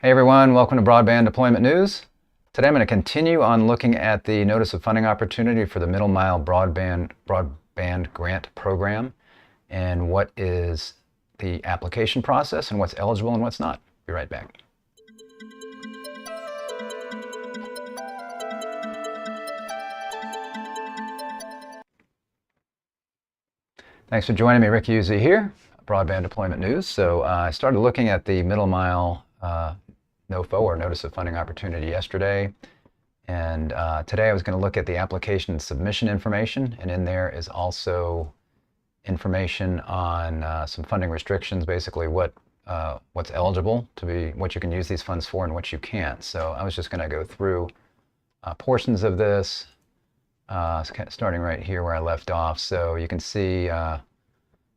Hey everyone, welcome to Broadband Deployment News. Today I'm going to continue on looking at the Notice of Funding Opportunity for the Middle Mile Broadband Grant Program and what is the application process and what's eligible and what's not. Be right back. Thanks for joining me. Rick Uzzi here, Broadband Deployment News. So I started looking at the Middle Mile NOFO, or Notice of Funding Opportunity, yesterday. And today I was going to look at the application submission information, and in there is also information on some funding restrictions, basically what's eligible to be, what you can use these funds for and what you can't. So I was just going to go through portions of this, starting right here where I left off. So you can see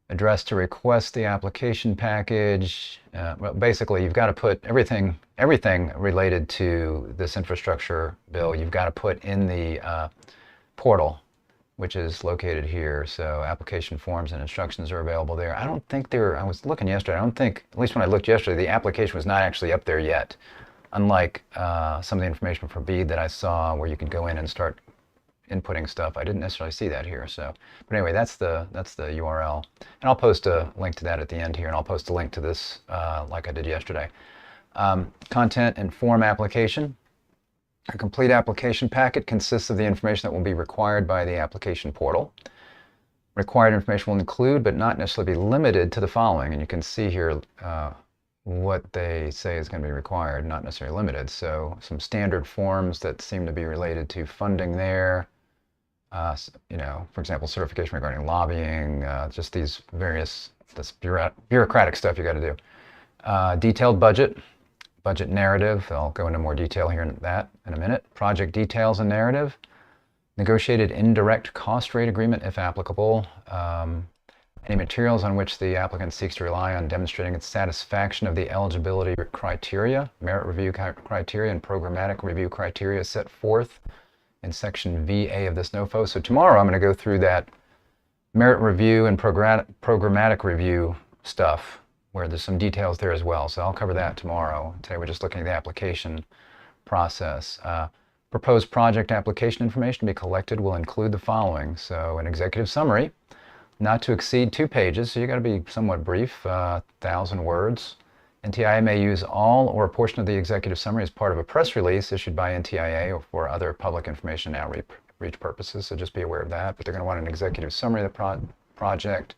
address to request the application package. Well, basically, you've got to put everything related to this infrastructure bill, you've got to put in the portal, which is located here. So application forms and instructions are available there. I don't think I was looking yesterday, I don't think, at least when I looked yesterday, the application was not actually up there yet. Unlike some of the information from BEAD that I saw where you could go in and start inputting stuff. I didn't necessarily see that here. So, but anyway, that's the URL, and I'll post a link to that at the end here, and I'll post a link to this like I did yesterday. Content and form application. A complete application packet consists of the information that will be required by the application portal. Required information will include, but not necessarily be limited to, the following, and you can see here what they say is going to be required, not necessarily limited. So some standard forms that seem to be related to funding there. You know, for example, certification regarding lobbying, just these various, this bureaucratic stuff you got to do. Detailed budget narrative. I'll go into more detail here in a minute. Project details and narrative. Negotiated indirect cost rate agreement, if applicable. Any materials on which the applicant seeks to rely on demonstrating its satisfaction of the eligibility criteria, merit review criteria, and programmatic review criteria set forth in section VA of this NOFO. So tomorrow I'm going to go through that merit review and programmatic review stuff, where there's some details there as well. So I'll cover that tomorrow. Today we're just looking at the application process. Proposed project application information to be collected will include the following. So an executive summary, not to exceed 2 pages, so you got to be somewhat brief, 1,000 words. NTIA may use all or a portion of the executive summary as part of a press release issued by NTIA or for other public information and outreach purposes, so just be aware of that. But they're going to want an executive summary of the project,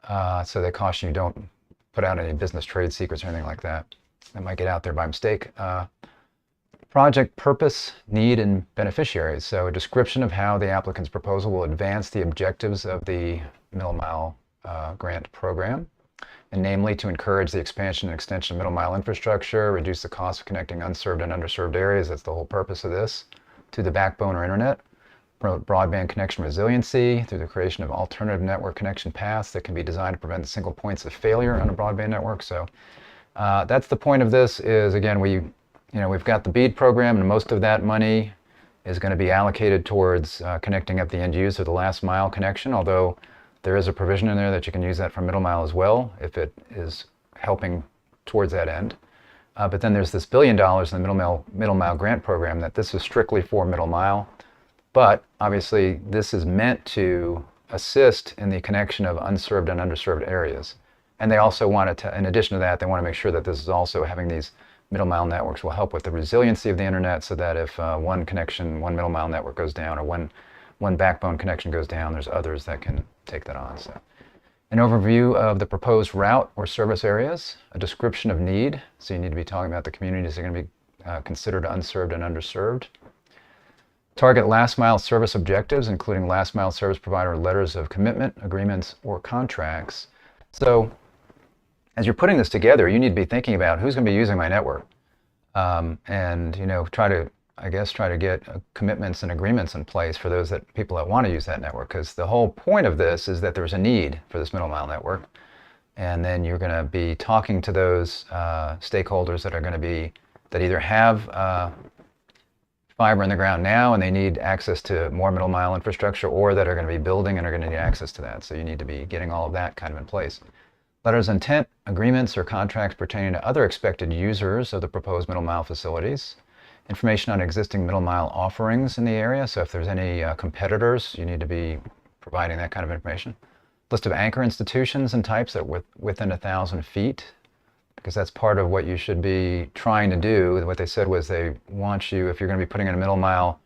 so they caution you don't put out any business trade secrets or anything like that. That might get out there by mistake. Project purpose, need, and beneficiaries. So a description of how the applicant's proposal will advance the objectives of the Middle Mile grant program, and namely to encourage the expansion and extension of middle mile infrastructure, reduce the cost of connecting unserved and underserved areas, that's the whole purpose of this, to the backbone or internet, promote broadband connection resiliency through the creation of alternative network connection paths that can be designed to prevent single points of failure on a broadband network. So that's the point of this, is again, we've got the BEAD program, and most of that money is going to be allocated towards connecting up the end user, the last mile connection, although there is a provision in there that you can use that for middle mile as well, if it is helping towards that end. But then there's this $1 billion in the middle mile grant program, that this is strictly for middle mile. But obviously this is meant to assist in the connection of unserved and underserved areas. And they also want to, in addition to that, they want to make sure that this is also having these middle mile networks will help with the resiliency of the internet, so that if one middle mile network goes down, or one backbone connection goes down, there's others that can take that on. So, an overview of the proposed route or service areas, a description of need. So you need to be talking about the communities that are going to be considered unserved and underserved. Target last mile service objectives, including last mile service provider letters of commitment, agreements, or contracts. So as you're putting this together, you need to be thinking about who's going to be using my network, and try to get commitments and agreements in place for those people that want to use that network, because the whole point of this is that there's a need for this middle mile network, and then you're going to be talking to those stakeholders that either have fiber in the ground now and they need access to more middle mile infrastructure, or that are going to be building and are going to need access to that. So you need to be getting all of that kind of in place. Letters of intent, agreements, or contracts pertaining to other expected users of the proposed middle mile facilities. Information on existing middle mile offerings in the area. So if there's any competitors, you need to be providing that kind of information. List of anchor institutions and types that are within 1,000 feet, because that's part of what you should be trying to do. What they said was they want you, if you're going to be putting in a middle mile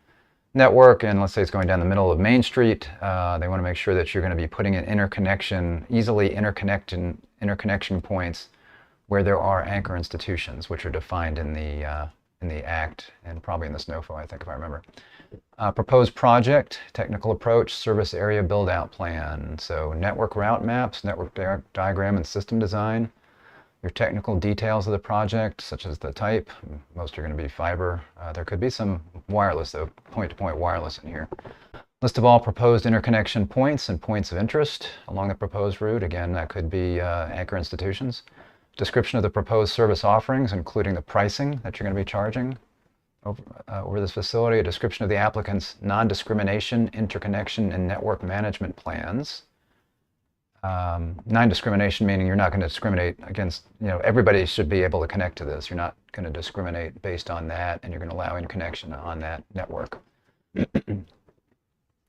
network, and let's say it's going down the middle of Main Street, they want to make sure that you're going to be putting in easily interconnection points where there are anchor institutions, which are defined in the Act and probably in the SNOFO, I think, if I remember. Proposed project, technical approach, service area build-out plan. So network route maps, network diagram and system design. Your technical details of the project, such as the type. Most are going to be fiber. There could be some wireless, though, point-to-point wireless in here. List of all proposed interconnection points and points of interest along the proposed route. Again, that could be anchor institutions. Description of the proposed service offerings, including the pricing that you're going to be charging over this facility. A description of the applicant's non-discrimination, interconnection, and network management plans. Non-discrimination meaning you're not going to discriminate against, everybody should be able to connect to this. You're not going to discriminate based on that, and you're going to allow interconnection on that network.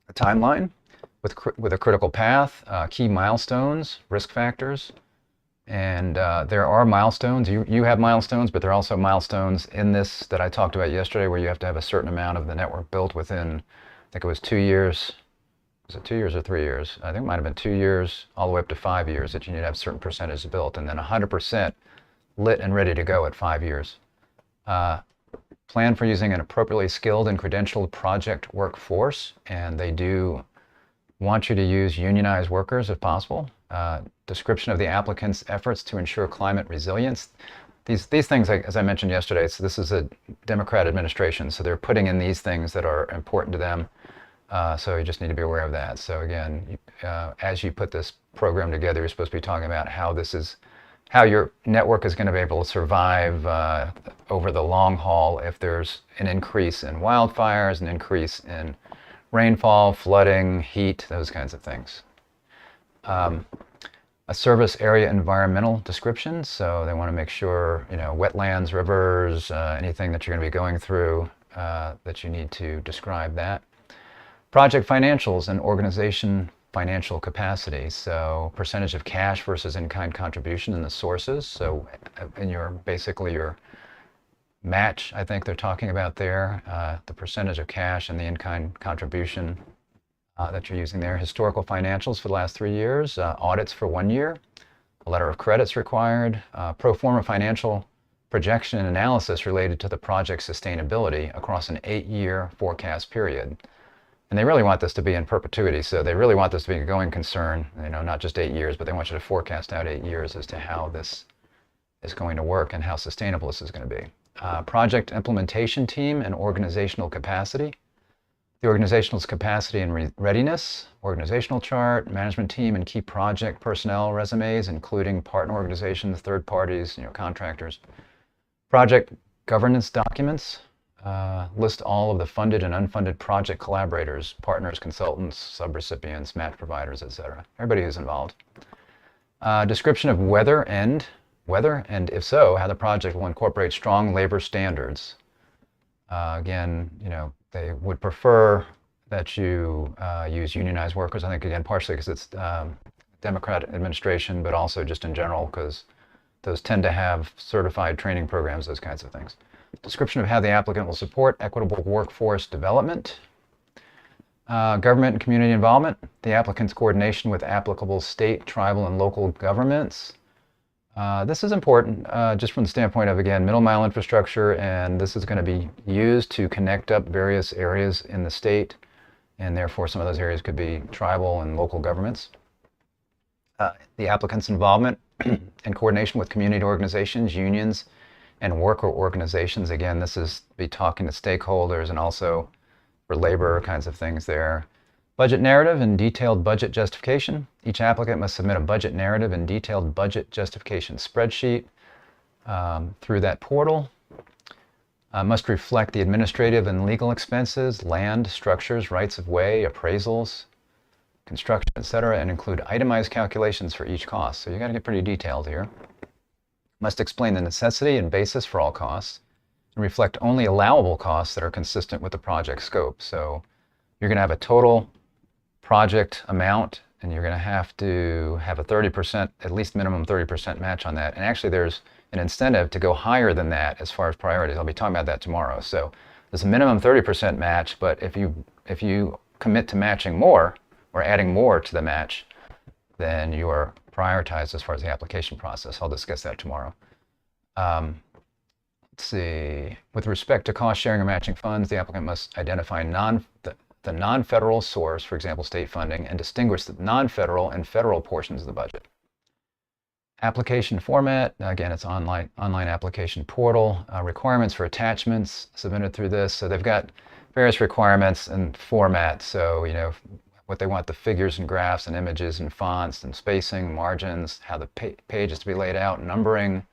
A timeline with a critical path, key milestones, risk factors, and there are milestones. You have milestones, but there are also milestones in this that I talked about yesterday where you have to have a certain amount of the network built within, I think it was 2 years. Was it 2 years or 3 years? I think it might have been 2 years all the way up to 5 years that you need to have a certain percentage built, and then 100% lit and ready to go at 5 years. Plan for using an appropriately skilled and credentialed project workforce, and they do want you to use unionized workers if possible. Description of the applicant's efforts to ensure climate resilience. These things, as I mentioned yesterday, so this is a Democrat administration, so they're putting in these things that are important to them. So you just need to be aware of that. So again, as you put this program together, you're supposed to be talking about how your network is going to be able to survive over the long haul if there's an increase in wildfires, an increase in rainfall, flooding, heat, those kinds of things. A service area environmental description. So they want to make sure, wetlands, rivers, anything that you're going to be going through, that you need to describe that. Project financials and organization financial capacity. So percentage of cash versus in-kind contribution and the sources. So in basically your match, I think they're talking about there, the percentage of cash and the in-kind contribution that you're using there. Historical financials for the last 3 years, audits for 1 year, a letter of credits required, pro forma financial projection and analysis related to the project's sustainability across an 8-year forecast period. And they really want this to be in perpetuity, so they really want this to be a going concern, not just 8 years, but they want you to forecast out 8 years as to how this is going to work and how sustainable this is going to be. Project implementation team and organizational capacity. The organizational capacity and readiness, organizational chart, management team and key project personnel resumes, including partner organizations, third parties, contractors. Project governance documents. List all of the funded and unfunded project collaborators, partners, consultants, subrecipients, match providers, etc. Everybody who's involved. Description of whether and if so, how the project will incorporate strong labor standards. Again, they would prefer that you use unionized workers. I think, again, partially because it's Democrat administration, but also just in general because those tend to have certified training programs, those kinds of things. Description of how the applicant will support equitable workforce development. Government and community involvement. The applicant's coordination with applicable state, tribal, and local governments. This is important just from the standpoint of, again, middle mile infrastructure, and this is going to be used to connect up various areas in the state, and therefore some of those areas could be tribal and local governments. The applicant's involvement and coordination with community organizations, unions, and worker organizations. Again, this is be talking to stakeholders and also for labor kinds of things there. Budget narrative and detailed budget justification. Each applicant must submit a budget narrative and detailed budget justification spreadsheet through that portal. Must reflect the administrative and legal expenses, land, structures, rights of way, appraisals. construction, etc., and include itemized calculations for each cost. So you got to get pretty detailed here. Must explain the necessity and basis for all costs, and reflect only allowable costs that are consistent with the project scope. So you're going to have a total project amount, and you're going to have a 30%, at least minimum 30% match on that. And actually there's an incentive to go higher than that as far as priorities. I'll be talking about that tomorrow. So there's a minimum 30% match, but if you commit to matching more or adding more to the match, then you are prioritized as far as the application process. I'll discuss that tomorrow. Let's see. With respect to cost sharing or matching funds, the applicant must identify the non-federal source, for example, state funding, and distinguish the non-federal and federal portions of the budget. Application format, again, it's online application portal. Requirements for attachments submitted through this. So they've got various requirements and format. So, you know, what they want, the figures and graphs and images and fonts and spacing, margins, how the page is to be laid out, numbering,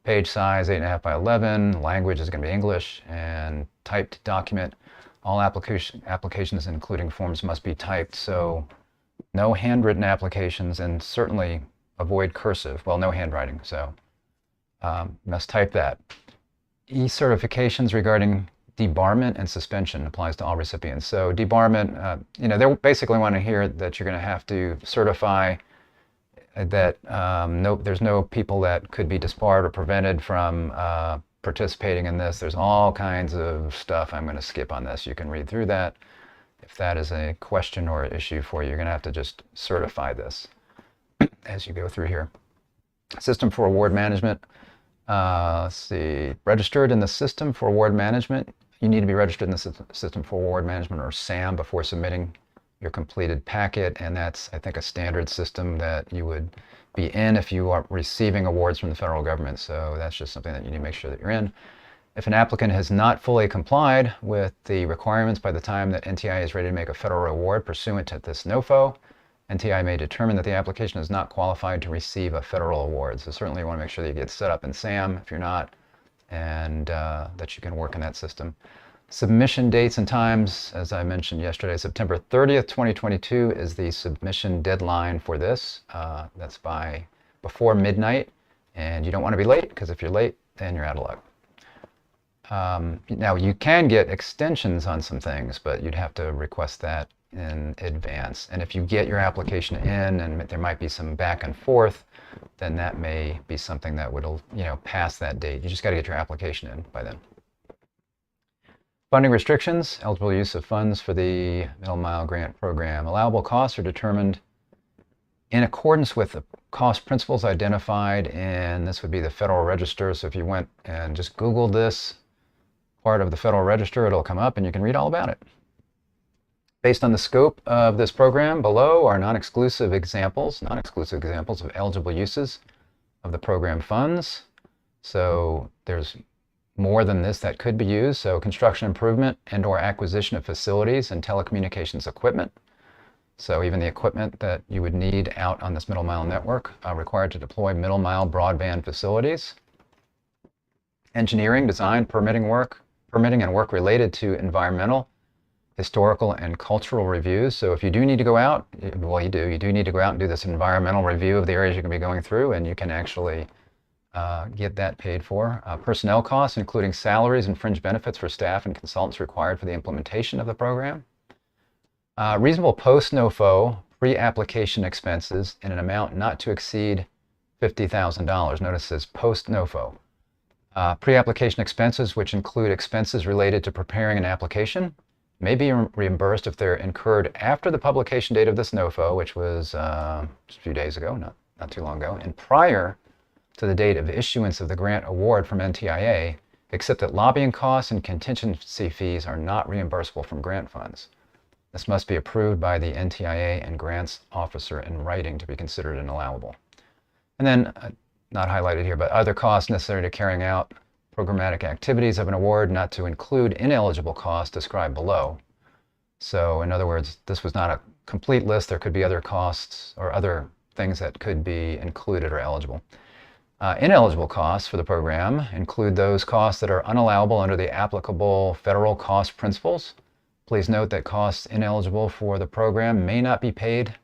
page size 8.5 by 11, language is going to be English, and typed document. All applications, including forms, must be typed. So no handwritten applications, and certainly avoid cursive. Well, no handwriting, so must type that. E-certifications regarding debarment and suspension applies to all recipients. So debarment, you know, they basically want to hear that you're going to have to certify that there's no people that could be disbarred or prevented from participating in this. There's all kinds of stuff. I'm going to skip on this. You can read through that. If that is a question or issue for you, you're going to have to just certify this as you go through here. System for award management. Let's see. Registered in the system for award management. You need to be registered in the system for award management, or SAM, before submitting your completed packet, and that's, I think, a standard system that you would be in if you are receiving awards from the federal government. So that's just something that you need to make sure that you're in. If an applicant has not fully complied with the requirements by the time that NTIA is ready to make a federal award pursuant to this NOFO, NTIA may determine that the application is not qualified to receive a federal award. So certainly you want to make sure that you get set up in SAM if you're not, and that you can work in that system. Submission dates and times, as I mentioned yesterday, September 30th, 2022 is the submission deadline for this. That's by before midnight, and you don't want to be late, because if you're late, then you're out of luck. Now, you can get extensions on some things, but you'd have to request that in advance. And if you get your application in and there might be some back and forth, then that may be something that would, you know, pass that date. You just got to get your application in by then. Funding restrictions, eligible use of funds for the Middle Mile Grant Program. Allowable costs are determined in accordance with the cost principles identified, and this would be the Federal Register. So if you went and just Googled this part of the Federal Register, it'll come up and you can read all about it. Based on the scope of this program, below are non-exclusive examples of eligible uses of the program funds. So there's more than this that could be used. So construction improvement and or acquisition of facilities and telecommunications equipment. So even the equipment that you would need out on this middle mile network required to deploy middle mile broadband facilities. Engineering, design, permitting and work related to environmental, historical, and cultural reviews. So if you do need to go out, well, you do need to go out and do this environmental review of the areas you're going to be going through, and you can actually get that paid for. Personnel costs, including salaries and fringe benefits for staff and consultants required for the implementation of the program. Reasonable post-NOFO pre-application expenses in an amount not to exceed $50,000. Notice it says post-NOFO. Pre-application expenses, which include expenses related to preparing an application, may be reimbursed if they're incurred after the publication date of this NOFO, which was just a few days ago, not too long ago, and prior to the date of issuance of the grant award from NTIA, except that lobbying costs and contingency fees are not reimbursable from grant funds. This must be approved by the NTIA and grants officer in writing to be considered an allowable. And then, not highlighted here, but other costs necessary to carrying out programmatic activities of an award, not to include ineligible costs described below. So in other words, this was not a complete list. There could be other costs or other things that could be included or eligible. Ineligible costs for the program include those costs that are unallowable under the applicable federal cost principles. Please note that costs ineligible for the program may not be paid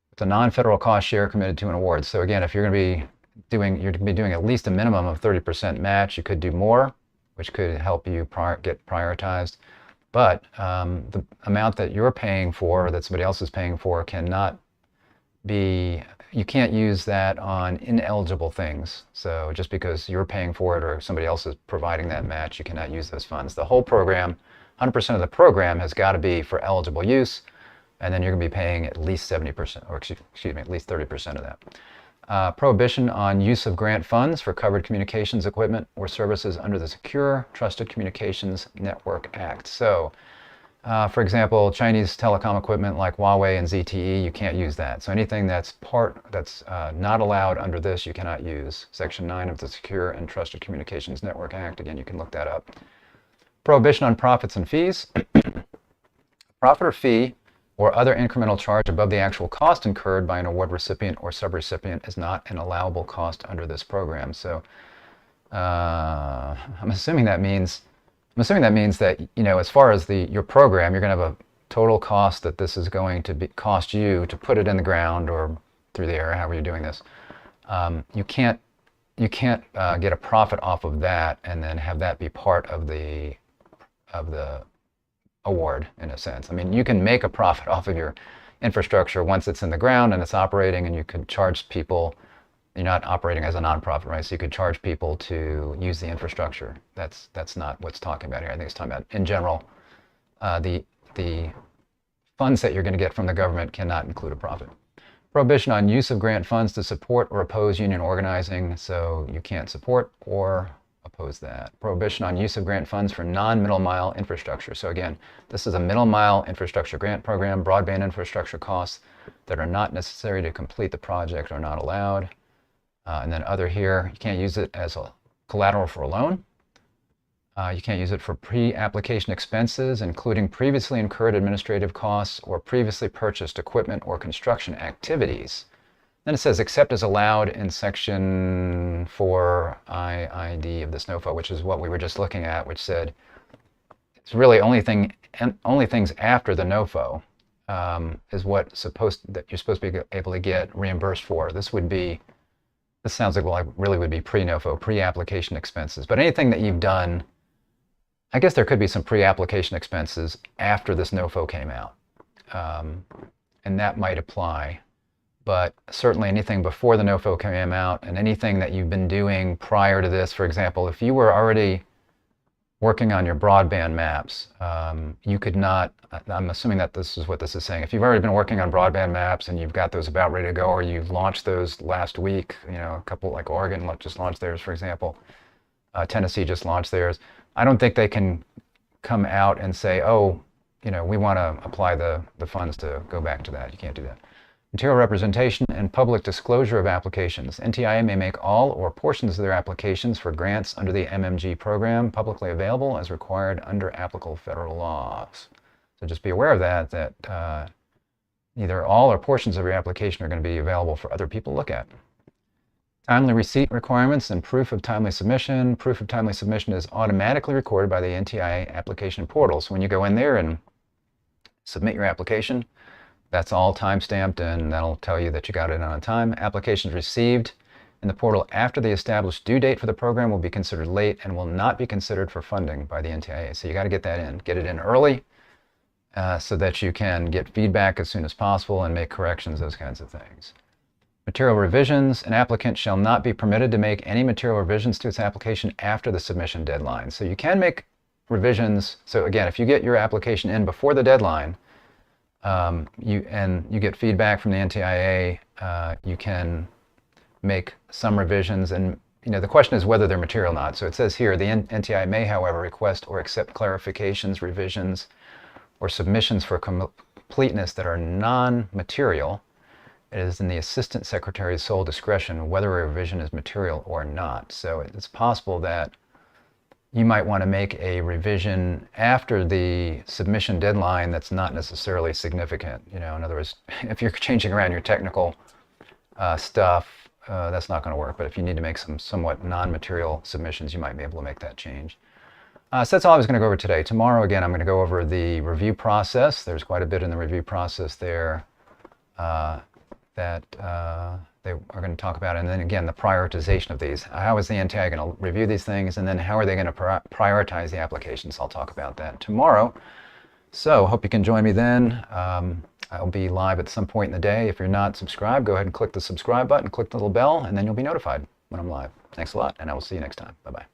with a non-federal cost share committed to an award. So again, if you're going to be doing at least a minimum of 30% match. You could do more, which could help you get prioritized. But the amount that you're paying for, that somebody else is paying for, cannot be, you can't use that on ineligible things. So just because you're paying for it or somebody else is providing that match, you cannot use those funds. The whole program, 100% of the program has got to be for eligible use, and then you're going to be paying at least 70%, or excuse me, at least 30% of that. Prohibition on use of grant funds for covered communications equipment or services under the Secure Trusted Communications Network Act. So, for example, Chinese telecom equipment like Huawei and ZTE, you can't use that. So anything that's not allowed under this, you cannot use. Section 9 of the Secure and Trusted Communications Network Act. Again, you can look that up. Prohibition on profits and fees. Profit or fee or other incremental charge above the actual cost incurred by an award recipient or subrecipient is not an allowable cost under this program. So I'm assuming that means that, you know, as far as your program, you're going to have a total cost that this is going to cost you to put it in the ground or through the air, however you're doing this. You can't get a profit off of that and then have that be part of the award, in a sense. I mean, you can make a profit off of your infrastructure once it's in the ground and it's operating, and you could charge people. You're not operating as a nonprofit, right? So you could charge people to use the infrastructure. That's not what's talking about here. I think it's talking about, in general, the funds that you're going to get from the government cannot include a profit. Prohibition on use of grant funds to support or oppose union organizing, so you can't support or oppose that. Prohibition on use of grant funds for non-middle mile infrastructure. So again, this is a middle mile infrastructure grant program. Broadband infrastructure costs that are not necessary to complete the project are not allowed. And then other here, you can't use it as a collateral for a loan. You can't use it for pre-application expenses, including previously incurred administrative costs or previously purchased equipment or construction activities. Then it says, except as allowed in Section 4 IID of this NOFA, which is what we were just looking at, which said it's really only things after the NOFO is that you're supposed to be able to get reimbursed for. This sounds like, well, it really would be pre-NOFO, pre-application expenses. But anything that you've done, I guess there could be some pre-application expenses after this NOFO came out, and that might apply. But certainly anything before the NOFO came out and anything that you've been doing prior to this, for example, if you were already working on your broadband maps, you could not, I'm assuming that this is what this is saying. If you've already been working on broadband maps and you've got those about ready to go, or you've launched those last week, you know, a couple like Oregon just launched theirs, for example. Tennessee just launched theirs. I don't think they can come out and say, oh, you know, we want to apply the funds to go back to that. You can't do that. Material representation and public disclosure of applications. NTIA may make all or portions of their applications for grants under the MMG program publicly available as required under applicable federal laws. So just be aware of that either all or portions of your application are going to be available for other people to look at. Timely receipt requirements and proof of timely submission. Proof of timely submission is automatically recorded by the NTIA application portal. So when you go in there and submit your application, that's all time-stamped, and that'll tell you that you got it on time. Applications received in the portal after the established due date for the program will be considered late and will not be considered for funding by the NTIA. So you got to get that in. Get it in early so that you can get feedback as soon as possible and make corrections, those kinds of things. Material revisions. An applicant shall not be permitted to make any material revisions to its application after the submission deadline. So you can make revisions. So again, if you get your application in before the deadline, you get feedback from the NTIA, you can make some revisions, and you know the question is whether they're material or not. So it says here, the NTIA may, however, request or accept clarifications, revisions, or submissions for completeness that are non-material. It is in the Assistant Secretary's sole discretion whether a revision is material or not. So it's possible that you might want to make a revision after the submission deadline that's not necessarily significant. You know, in other words, if you're changing around your technical stuff, that's not going to work. But if you need to make some somewhat non-material submissions, you might be able to make that change. So that's all I was going to go over today. Tomorrow, again, I'm going to go over the review process. There's quite a bit in the review process there that they are going to talk about. And then again, the prioritization of these. How is the NTIA going to review these things? And then how are they going to prioritize the applications? I'll talk about that tomorrow. So hope you can join me then. I'll be live at some point in the day. If you're not subscribed, go ahead and click the subscribe button, click the little bell, and then you'll be notified when I'm live. Thanks a lot, and I will see you next time. Bye-bye.